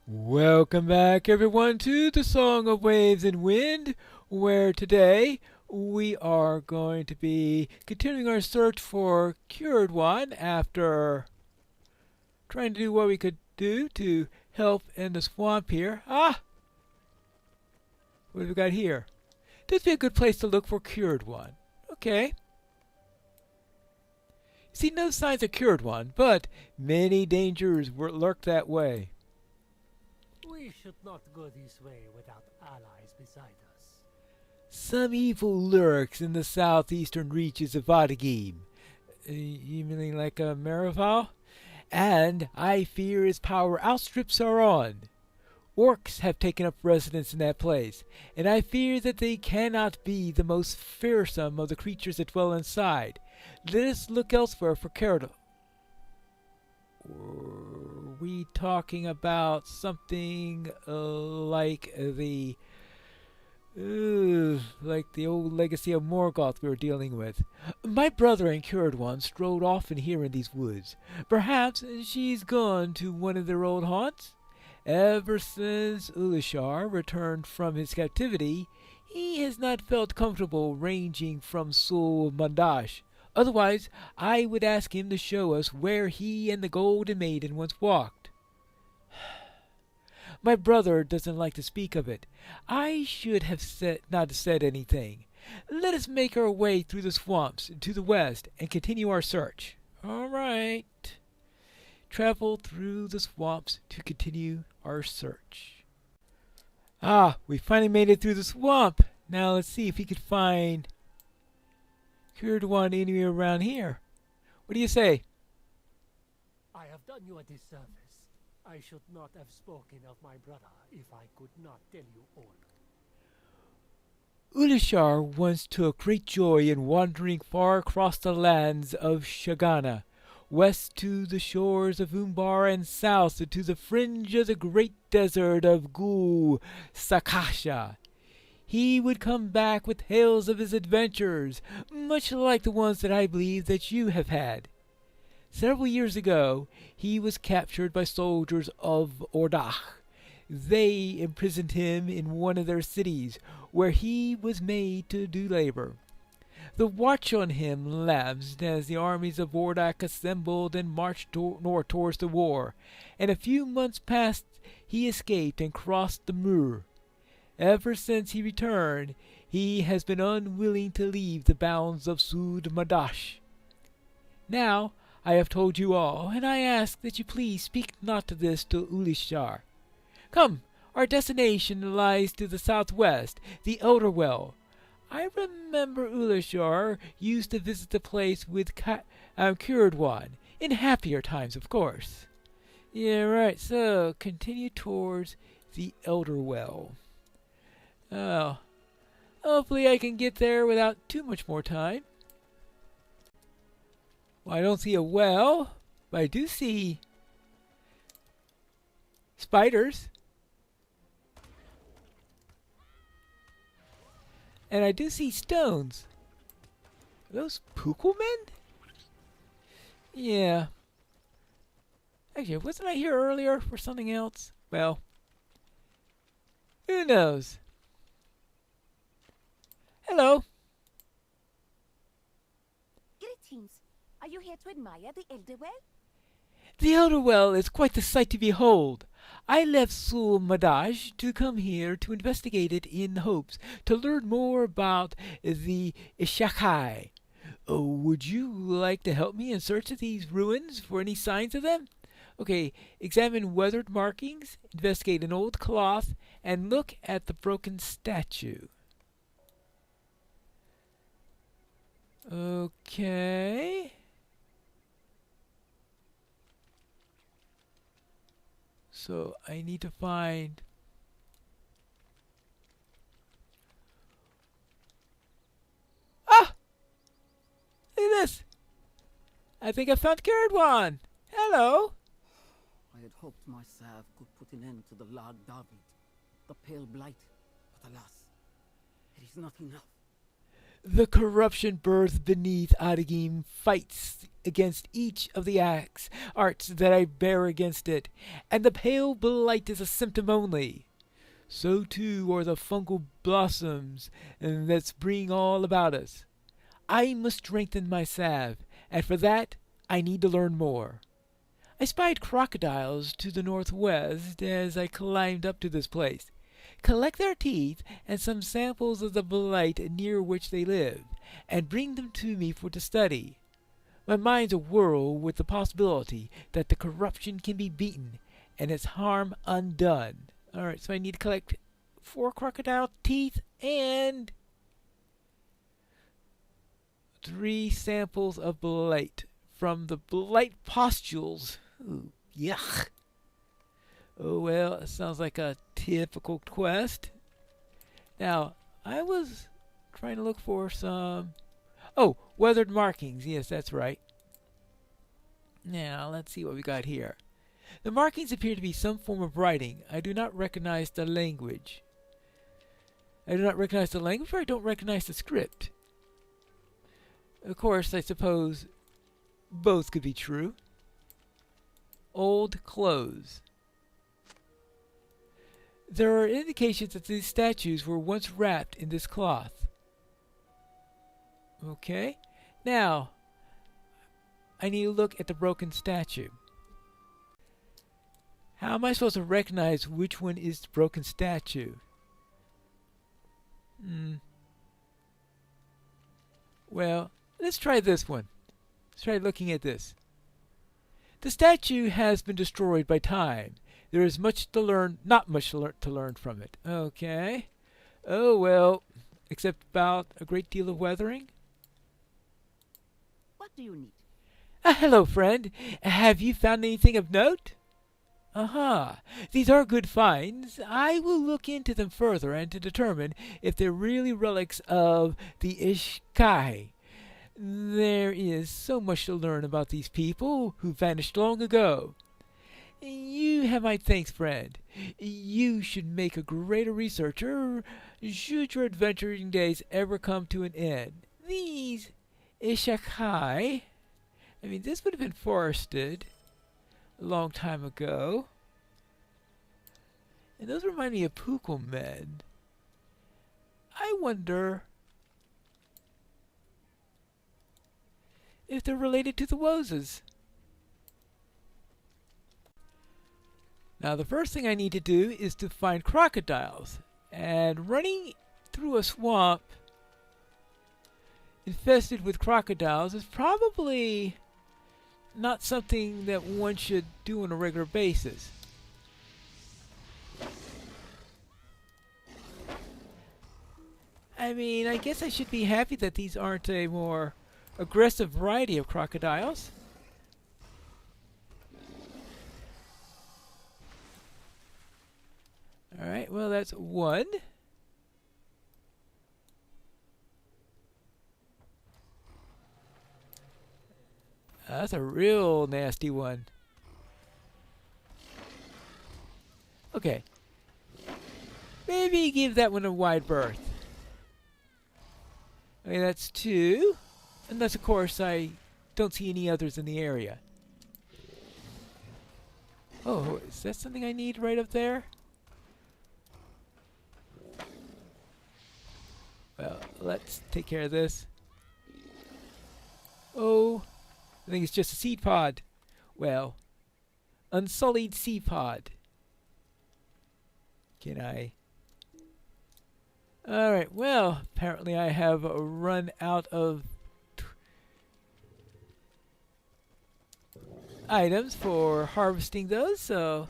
Welcome back, everyone, to the Song of Waves and Wind, where today we are going to be continuing our search for Cured One after trying to do what we could do to help in the swamp here. What have we got here? This would be a good place to look for Cured One. Okay. See no signs of Cured One, but many dangers lurk that way. We should not go this way without allies beside us. Some evil lurks in the southeastern reaches of Vatagim. You mean like a Marival? And I fear his power outstrips our own. Orcs have taken up residence in that place, and I fear that they cannot be the most fearsome of the creatures that dwell inside. Let us look elsewhere for Caradol. Were we talking about something like the old legacy of Morgoth we were dealing with? My brother and Cured One strolled often here in these woods. Perhaps she's gone to one of their old haunts? Ever since Ulishar returned from his captivity, he has not felt comfortable ranging from Sul Mandash. Otherwise, I would ask him to show us where he and the Golden Maiden once walked. My brother doesn't like to speak of it. I should have not said anything. Let us make our way through the swamps to the west and continue our search. All right. Travel through the swamps to continue our search. We finally made it through the swamp. Now let's see if we could find Cured One anywhere around here. What do you say? I have done you a disservice. I should not have spoken of my brother if I could not tell you all. Ulishar once took great joy in wandering far across the lands of Shagana, west to the shores of Umbar and south to the fringe of the great desert of Gul Sakasha. He would come back with tales of his adventures, much like the ones that I believe that you have had. Several years ago, he was captured by soldiers of Ordach. They imprisoned him in one of their cities, where he was made to do labor. The watch on him lapsed as the armies of Ordach assembled and marched north towards the war, and a few months passed he escaped and crossed the Mur. Ever since he returned, he has been unwilling to leave the bounds of Sud Madash. Now I have told you all, and I ask that you please speak not of this to Ulishar. Come, our destination lies to the southwest, the Elder Well. I remember Ulishar used to visit the place with Cured One, in happier times, of course. Yeah, right, so continue towards the Elder Well. Oh, hopefully I can get there without too much more time. Well, I don't see a well, but I do see spiders. And I do see stones. Are those Pukelmen? Yeah. Actually, wasn't I here earlier for something else? Well, who knows? Hello. Greetings. Are you here to admire the Elder Well? The Elder Well is quite the sight to behold. I left Sul Madaj to come here to investigate it in hopes to learn more about the Ishakai. Would you like to help me in search of these ruins for any signs of them? Okay, examine weathered markings, investigate an old cloth, and look at the broken statue. Okay. So I need to find... Ah! Look at this! I think I found Cured One! Hello! I had hoped my salve could put an end to the Lord David, the pale blight, but alas, it is not enough. The corruption birthed beneath Adagim fights against each of the arts that I bear against it, and the pale blight is a symptom only. So too are the fungal blossoms that spring all about us. I must strengthen my salve, and for that I need to learn more. I spied crocodiles to the northwest as I climbed up to this place. Collect their teeth and some samples of the blight near which they live, and bring them to me for to study. My mind's awhirl with the possibility that the corruption can be beaten and its harm undone. Alright, so I need to collect 4 crocodile teeth and 3 samples of blight from the blight pustules. Ooh, yuck. Oh well, it sounds like a typical quest. Now, I was trying to look for some... Oh, weathered markings. Yes, that's right. Now, let's see what we got here. The markings appear to be some form of writing. I do not recognize the language. I do not recognize the language, or I don't recognize the script. Of course, I suppose both could be true. Old clothes. There are indications that these statues were once wrapped in this cloth. Okay. Now, I need to look at the broken statue. How am I supposed to recognize which one is the broken statue? Well, let's try this one. Let's try looking at this. The statue has been destroyed by time. There is much to learn, not much to learn from it. Okay. Oh well, except about a great deal of weathering. What do you need? Hello, friend. Have you found anything of note? Aha. These are good finds. I will look into them further and to determine if they're really relics of the Ishkai. There is so much to learn about these people who vanished long ago. You have my thanks, friend. You should make a greater researcher should your adventuring days ever come to an end. These Ishakai, I mean, this would have been forested a long time ago. And those remind me of Pukul men. I wonder if they're related to the Wozes. Now the first thing I need to do is to find crocodiles. And running through a swamp infested with crocodiles is probably not something that one should do on a regular basis. I mean, I guess I should be happy that these aren't a more aggressive variety of crocodiles. Alright, well that's one. That's a real nasty one. Okay. Maybe give that one a wide berth. Okay, that's 2. Unless, of course, I don't see any others in the area. Oh, is that something I need right up there? Well, let's take care of this. Oh, I think it's just a seed pod. Well, unsullied seed pod. Can I? Alright, well, apparently I have run out of items for harvesting those, so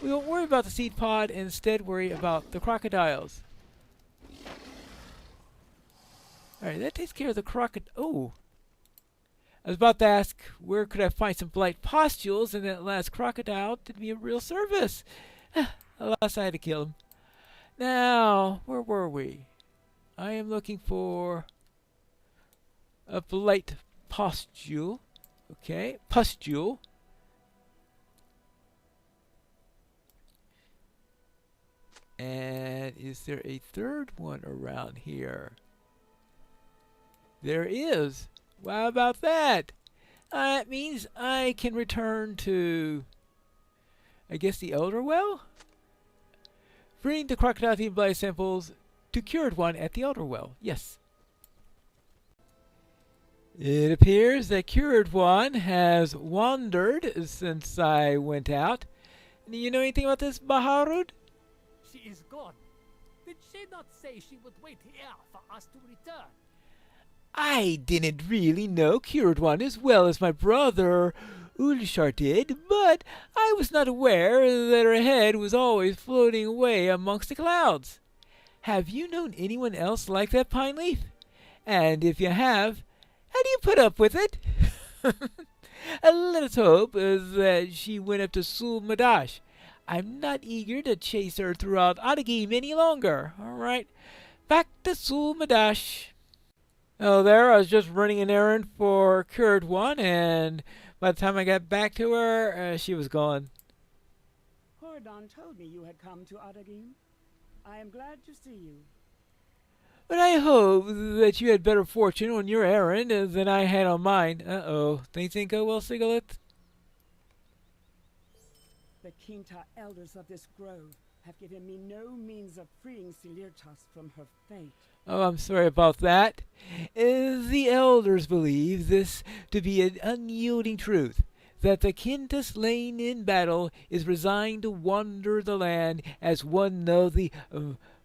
we won't worry about the seed pod and instead worry about the crocodiles. Alright, that takes care of the crocodile. Oh! I was about to ask where could I find some blight pustules, and that last crocodile did me a real service. Alas, I had to kill him. Now, where were we? I am looking for a blight pustule. Okay, pustule. And is there a third one around here? There is. How about that? That means I can return to, I guess, the Elder Well? Bring the crocodile themed blood samples to Cured One at the Elder Well. Yes. It appears that Cured One has wandered since I went out. Do you know anything about this, Baharud? She is gone. Did she not say she would wait here for us to return? I didn't really know Cured One as well as my brother Ulshar did, but I was not aware that her head was always floating away amongst the clouds. Have you known anyone else like that, Pine Leaf? And if you have, how do you put up with it? Let us hope that she went up to Sul Madash. I'm not eager to chase her throughout Adagim any longer. All right, back to Sul Madash. Oh, there, I was just running an errand for Cured One, and by the time I got back to her, she was gone. Hordon told me you had come to Adagim. I am glad to see you. But I hope that you had better fortune on your errand than I had on mine. Uh-oh. Things didn't go well, Sigalith? The Kinta elders of this grove have given me no means of freeing Silirtas from her fate. Oh, I'm sorry about that. The elders believe this to be an unyielding truth, that the Kinta slain in battle is resigned to wander the land as one of the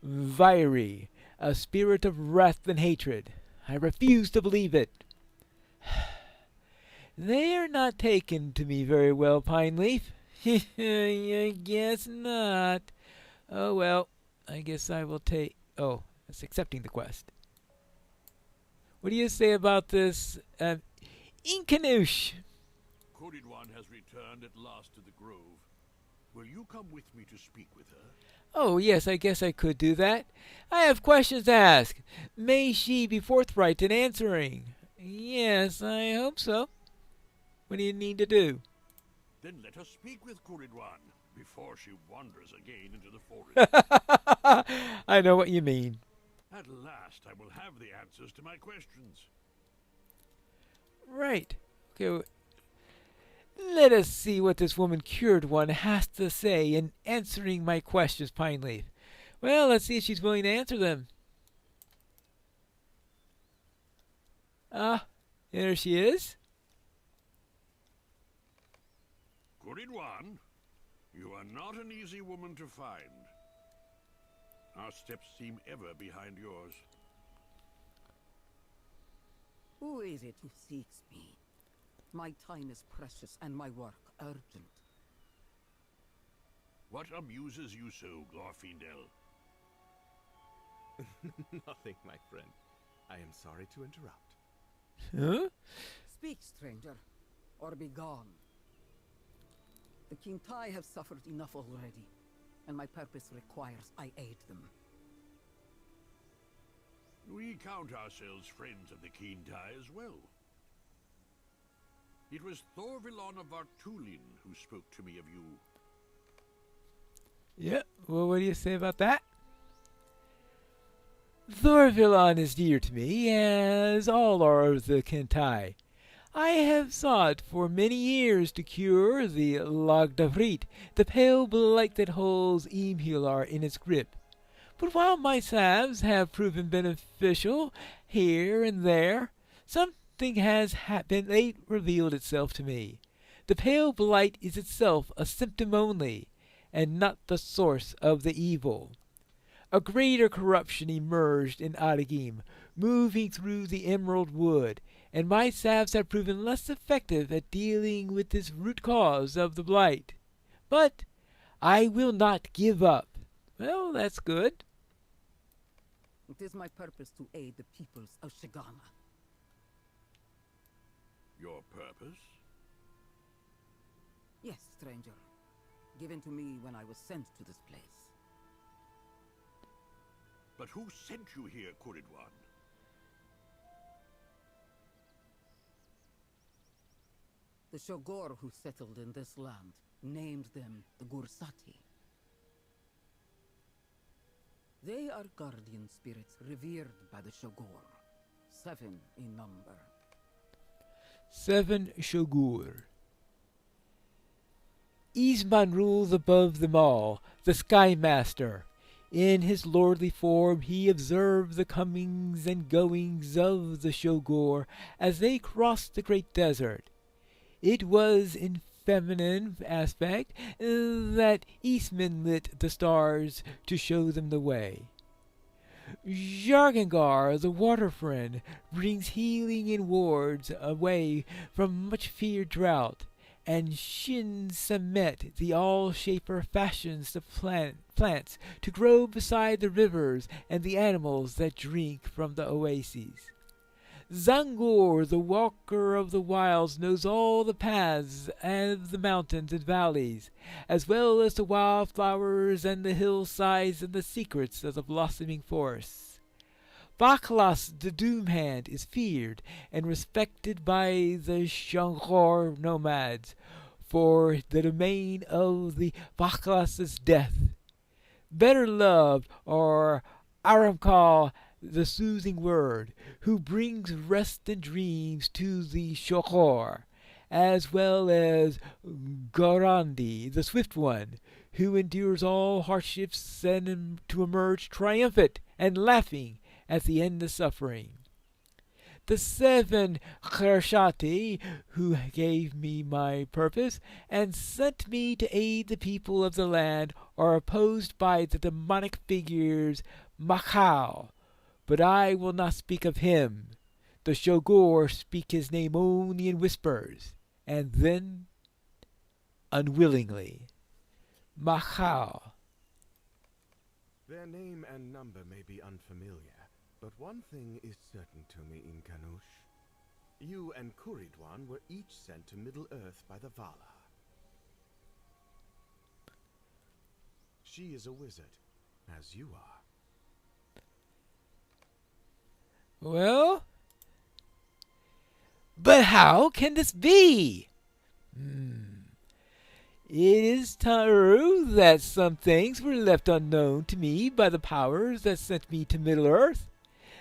Vairi, a spirit of wrath and hatred. I refuse to believe it. They are not taken to me very well, Pine Leaf. I guess not. Oh, well, I guess I will take... Oh, that's accepting the quest. What do you say about this, Inkanoosh? Coded One has returned at last to the grove. Will you come with me to speak with her? Oh, yes, I guess I could do that. I have questions to ask. May she be forthright in answering? Yes, I hope so. What do you need to do? Then let us speak with Coded One before she wanders again into the forest. I know what you mean. At last I will have the answers to my questions. Right. Okay. Let us see what this woman Cured One has to say in answering my questions, Pine Leaf. Well, let's see if she's willing to answer them. There she is. Coded One, you are not an easy woman to find. Our steps seem ever behind yours. Who is it who seeks me? My time is precious and my work urgent. What amuses you so, Glorfindel? Nothing, my friend. I am sorry to interrupt. Huh? Speak, stranger, or be gone. The Kintai have suffered enough already, and my purpose requires I aid them. We count ourselves friends of the Kintai as well. It was Thorvillon of Vartulin who spoke to me of you. Yep. Well, what do you say about that? Thorvillon is dear to me, as all are of the Kintai. I have sought for many years to cure the Lagdavrit, the pale blight that holds Imhular in its grip. But while my salves have proven beneficial here and there, something has been late revealed itself to me. The pale blight is itself a symptom only, and not the source of the evil. A greater corruption emerged in Adagim, moving through the Emerald Wood, and my salves have proven less effective at dealing with this root cause of the blight. But I will not give up. Well, that's good. It is my purpose to aid the peoples of Shigana. Your purpose? Yes, stranger. Given to me when I was sent to this place. But who sent you here, Coded One? The Shogor who settled in this land named them the Gursati. They are guardian spirits revered by the Shogor, 7 in number. 7 Shogur. Isman rules above them all, the Sky Master. In his lordly form he observed the comings and goings of the Shogor as they crossed the great desert. It was in feminine aspect that Eastman lit the stars to show them the way. Jargangar, the water friend, brings healing and wards away from much feared drought, and Shin Samet, the all-shaper, fashions the plants to grow beside the rivers and the animals that drink from the oases. Zangor, the walker of the wilds, knows all the paths of the mountains and valleys, as well as the wildflowers and the hillsides and the secrets of the blossoming forests. Baklas, the Doom Hand, is feared and respected by the Shangor nomads for the domain of the Baklas's death. Better loved are Aramkal, the soothing word, who brings rest and dreams to the Shokor, as well as Gorandi, the swift one, who endures all hardships and to emerge triumphant and laughing at the end of suffering. The 7 Khershati, who gave me my purpose and sent me to aid the people of the land, are opposed by the demonic figures Makal. But I will not speak of him. The Shogor speak his name only in whispers, and then unwillingly. Makal. Their name and number may be unfamiliar, but one thing is certain to me in Kanush. You and Kuridwan were each sent to Middle-earth by the Vala. She is a wizard, as you are. Well, but how can this be? It is true that some things were left unknown to me by the powers that sent me to Middle-earth,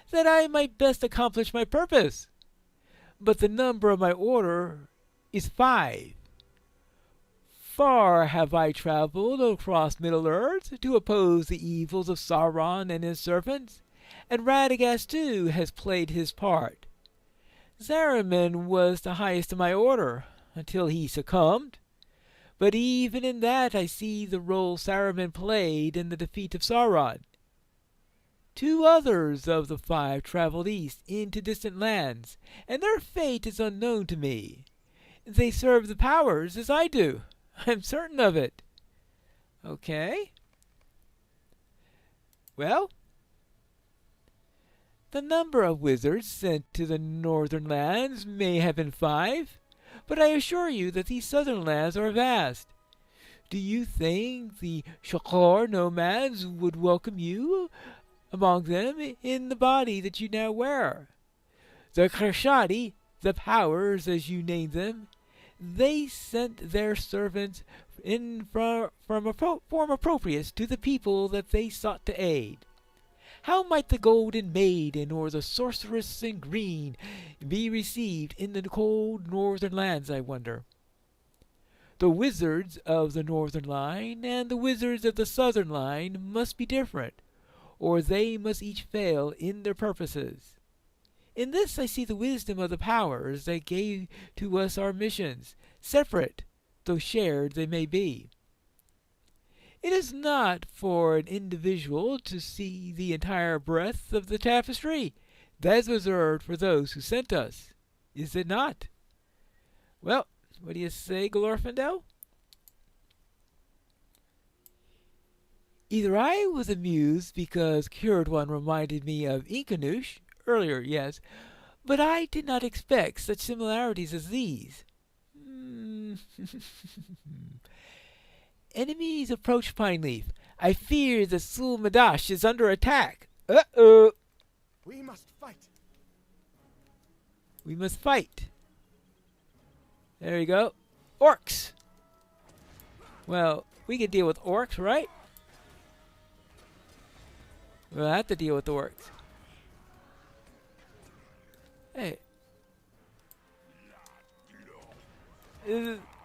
that I might best accomplish my purpose. But the number of my order is 5. Far have I traveled across Middle-earth to oppose the evils of Sauron and his servants, and Radagast too has played his part. Zariman was the highest in my order, until he succumbed. But even in that I see the role Saruman played in the defeat of Sauron. 2 others of the 5 traveled east into distant lands, and their fate is unknown to me. They serve the powers as I do. I'm certain of it. Okay. Well, the number of wizards sent to the northern lands may have been 5, but I assure you that these southern lands are vast. Do you think the Shokor nomads would welcome you among them in the body that you now wear? The Khershati, the powers as you name them, they sent their servants in from a form appropriate to the people that they sought to aid. How might the Golden Maiden or the Sorceress in Green be received in the cold northern lands, I wonder? The wizards of the northern line and the wizards of the southern line must be different, or they must each fail in their purposes. In this I see the wisdom of the powers that gave to us our missions, separate, though shared they may be. It is not for an individual to see the entire breadth of the tapestry. That is reserved for those who sent us, is it not? Well, what do you say, Glorfindel? Either I was amused because Kuridwan reminded me of Inkanush earlier, yes, but I did not expect such similarities as these. Enemies approach Pineleaf. I fear the Sul Madash is under attack. Uh-oh. We must fight. We must fight. There you go. Orcs. Well, we can deal with orcs, right? We'll have to deal with orcs. Hey.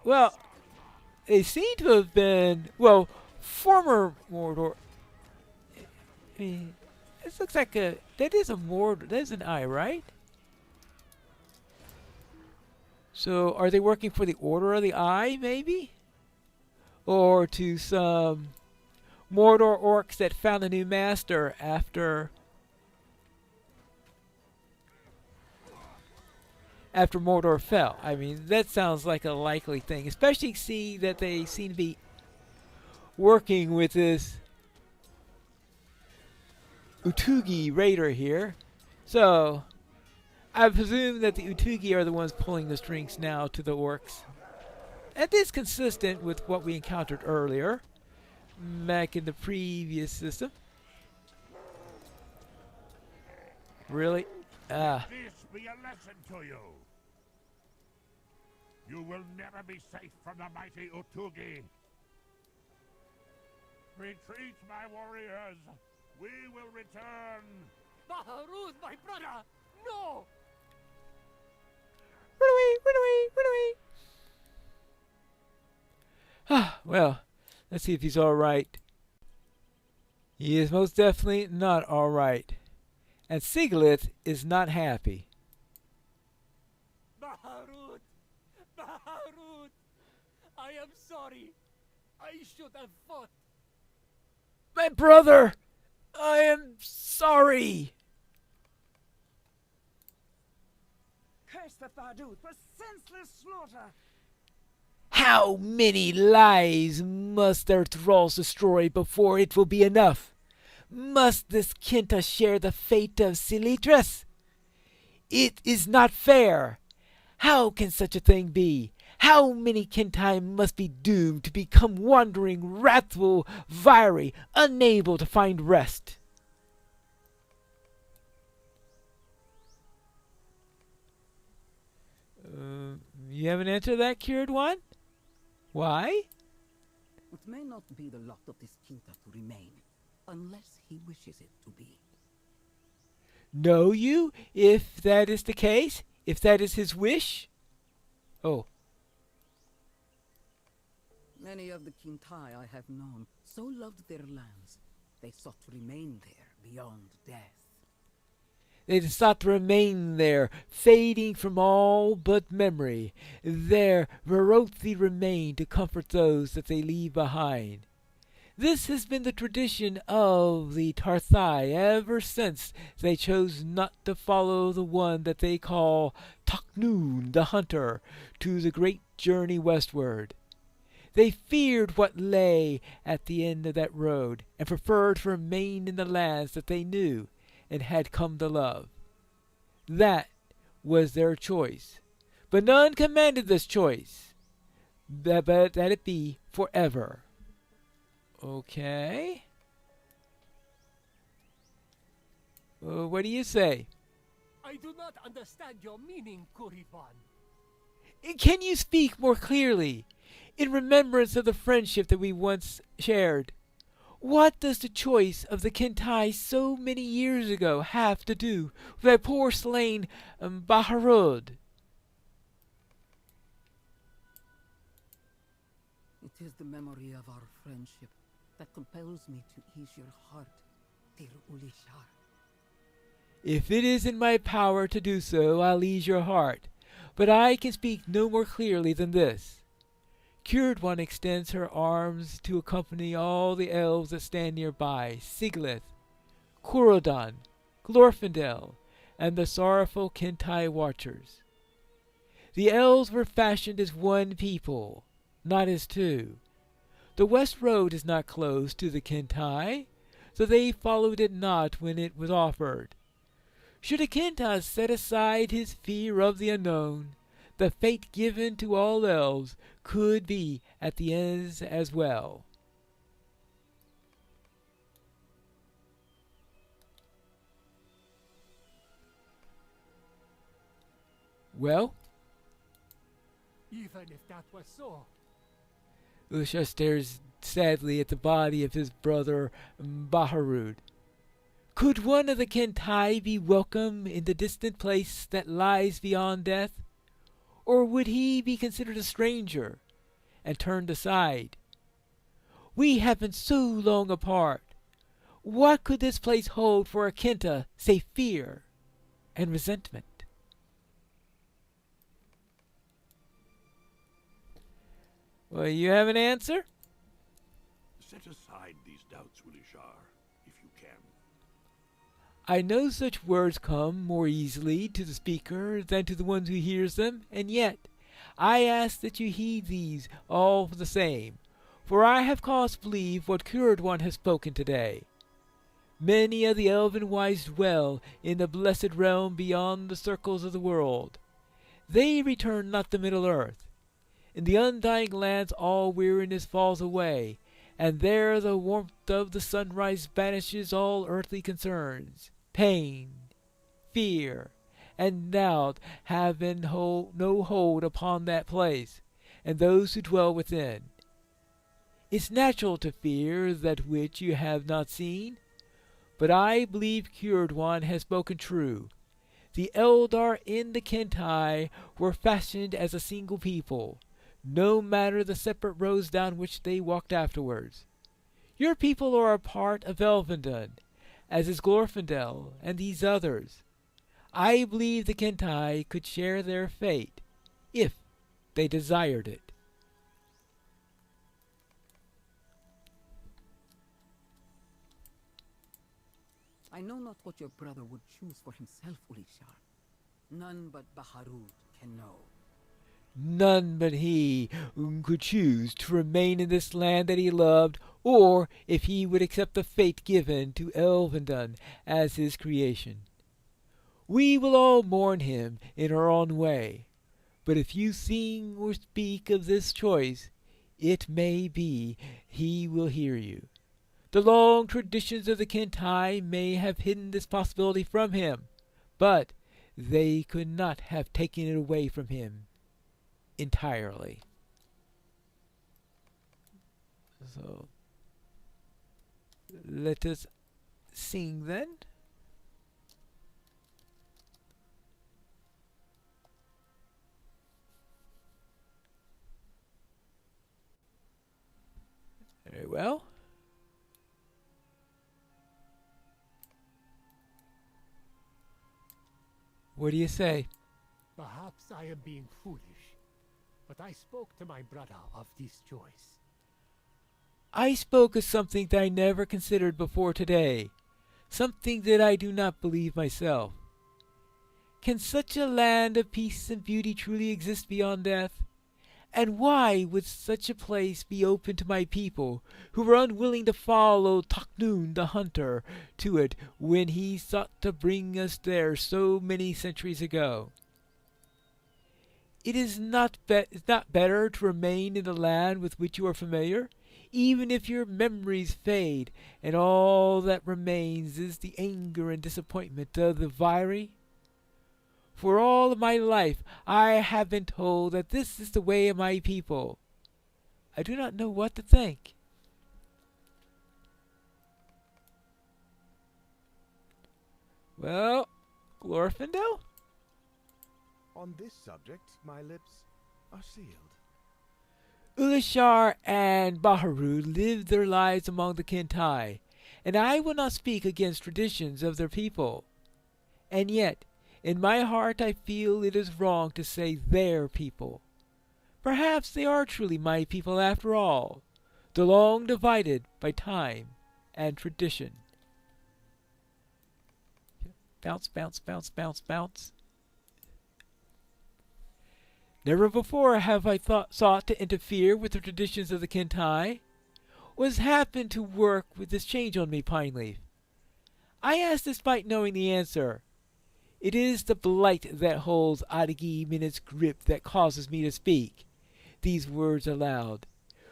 Well, they seem to have been, well, former Mordor. I mean, this looks like that is a Mordor, that is an eye, right? So, are they working for the Order of the Eye, maybe? Or to some Mordor orcs that found a new master after Mordor fell. I mean, that sounds like a likely thing, especially see that they seem to be working with this Utugi raider here. So, I presume that the Utugi are the ones pulling the strings now to the orcs. That is consistent with what we encountered earlier, back in the previous system. Really? This be a lesson to you. You will never be safe from the mighty Utugi. Retreat, my warriors. We will return. Baharud, my brother! No! Run away, run away, run away. Ah, well, let's see if he's alright. He is most definitely not alright. And Siglith is not happy. Baharud! Baharud! I am sorry. I should have fought. My brother! I am sorry! Curse the Fardood for senseless slaughter! How many lives must their thralls destroy before it will be enough? Must this Kinta share the fate of Silitras? It is not fair. How can such a thing be? How many Kintai must be doomed to become wandering, wrathful Vairi, unable to find rest? You have an answer to that, Cured One? Why? It may not be the lot of this Kinta to remain, unless he wishes it to be. Know you, if that is the case? If that is his wish? Oh. Many of the Kintai I have known so loved their lands, they sought to remain there beyond death. They sought to remain there, fading from all but memory. There Varrothi remain to comfort those that they leave behind. This has been the tradition of the Tarthai ever since they chose not to follow the one that they call Taknoon the Hunter to the great journey westward. They feared what lay at the end of that road, and preferred to remain in the lands that they knew and had come to love. That was their choice. But none commanded this choice, but that it be forever. Okay. What do you say? I do not understand your meaning, Kurivan. Can you speak more clearly? In remembrance of the friendship that we once shared, what does the choice of the Kintai so many years ago have to do with that poor slain Baharud? It is the memory of our friendship that compels me to ease your heart, dear Ulishar. If it is in my power to do so, I'll ease your heart. But I can speak no more clearly than this. Cured One extends her arms to accompany all the elves that stand nearby, Siglith, Kurodan, Glorfindel, and the sorrowful Kintai watchers. The elves were fashioned as one people, not as two. The west road is not closed to the Kintai, so they followed it not when it was offered. Should a Kintai set aside his fear of the unknown, the fate given to all elves could be at the ends as well. Well? Even if that was so, Usha stares sadly at the body of his brother Baharud. Could one of the Kentai be welcome in the distant place that lies beyond death? Or would he be considered a stranger and turned aside? We have been so long apart. What could this place hold for a Kenta save fear and resentment? Well, you have an answer? Set aside these doubts, Ulishar, if you can. I know such words come more easily to the speaker than to the one who hears them, and yet I ask that you heed these all the same, for I have cause to believe what Cured One has spoken today. Many of the elven wise dwell in the blessed realm beyond the circles of the world. They return not to Middle Earth. In the undying lands all weariness falls away, and there the warmth of the sunrise banishes all earthly concerns. Pain, fear, and doubt have no hold upon that place, and those who dwell within. It's natural to fear that which you have not seen, but I believe Cured One has spoken true. The Eldar in the Kentai were fashioned as a single people, no matter the separate roads down which they walked afterwards. Your people are a part of Elvendon, as is Glorfindel and these others. I believe the Kentai could share their fate, if they desired it. I know not what your brother would choose for himself, Ulishar. None but Baharud can know. None but he could choose to remain in this land that he loved, or if he would accept the fate given to Elvendon as his creation. We will all mourn him in our own way, but if you sing or speak of this choice, it may be he will hear you. The long traditions of the Kentai may have hidden this possibility from him, but they could not have taken it away from him entirely. So, let us sing then. Very well. What do you say? Perhaps I am being foolish, but I spoke to my brother of this choice. I spoke of something that I never considered before today, something that I do not believe myself. Can such a land of peace and beauty truly exist beyond death? And why would such a place be open to my people, who were unwilling to follow Taknun the hunter to it when he sought to bring us there so many centuries ago? It is not better to remain in the land with which you are familiar, even if your memories fade, and all that remains is the anger and disappointment of the Vairi? For all of my life I have been told that this is the way of my people. I do not know what to think. Well, Glorfindel? On this subject, my lips are sealed. Ulishar and Baharud lived their lives among the Kentai, and I will not speak against traditions of their people. And yet, in my heart I feel it is wrong to say their people. Perhaps they are truly my people after all, though long divided by time and tradition. Bounce, bounce, bounce, bounce, bounce. Never before have I sought to interfere with the traditions of the Kentai. What has happened to work with this change on me, Pineleaf? I ask despite knowing the answer. It is the blight that holds Adagim in its grip that causes me to speak these words aloud.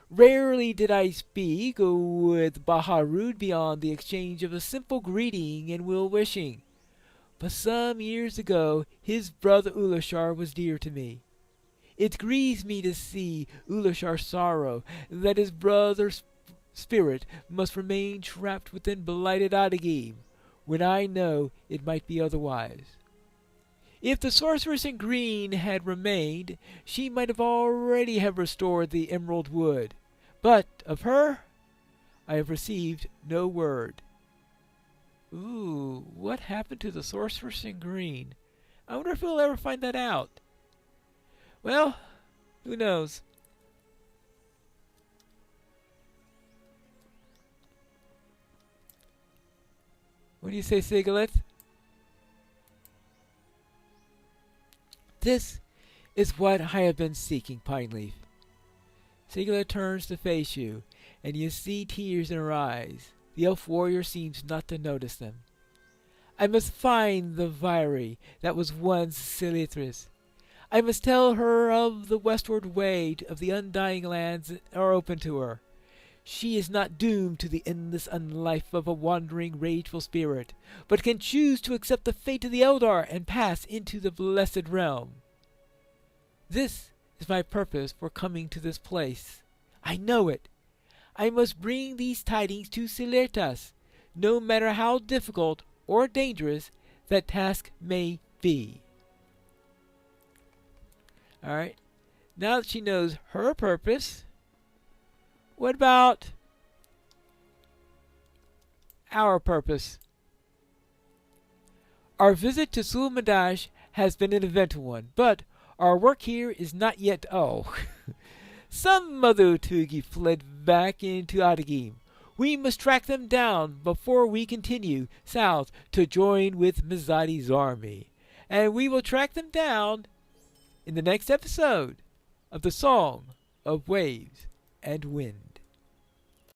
Rarely did I speak with Baharud beyond the exchange of a simple greeting and well-wishing. But some years ago his brother Ulishar was dear to me. It grieves me to see Ulishar's sorrow, that his brother's spirit must remain trapped within blighted Adagim, when I know it might be otherwise. If the sorceress in green had remained, she might have already have restored the emerald wood. But of her, I have received no word. Ooh, what happened to the sorceress in green? I wonder if we'll ever find that out. Well, who knows? What do you say, Sigalith? This is what I have been seeking, Pineleaf. Sigalith turns to face you, and you see tears in her eyes. The elf warrior seems not to notice them. I must find the Vairi that was once Silithris. I must tell her of the westward way of the undying lands that are open to her. She is not doomed to the endless unlife of a wandering, rageful spirit, but can choose to accept the fate of the Eldar and pass into the blessed realm. This is my purpose for coming to this place. I know it. I must bring these tidings to Silirtas, no matter how difficult or dangerous that task may be. Alright, now that she knows her purpose, what about our purpose? Our visit to Sul-Madash has been an eventful one, but our work here is not yet. Some Mother-Tugi fled back into Adagim. We must track them down before we continue south to join with Mizadi's army. And we will track them down in the next episode of the Song of Waves and Wind.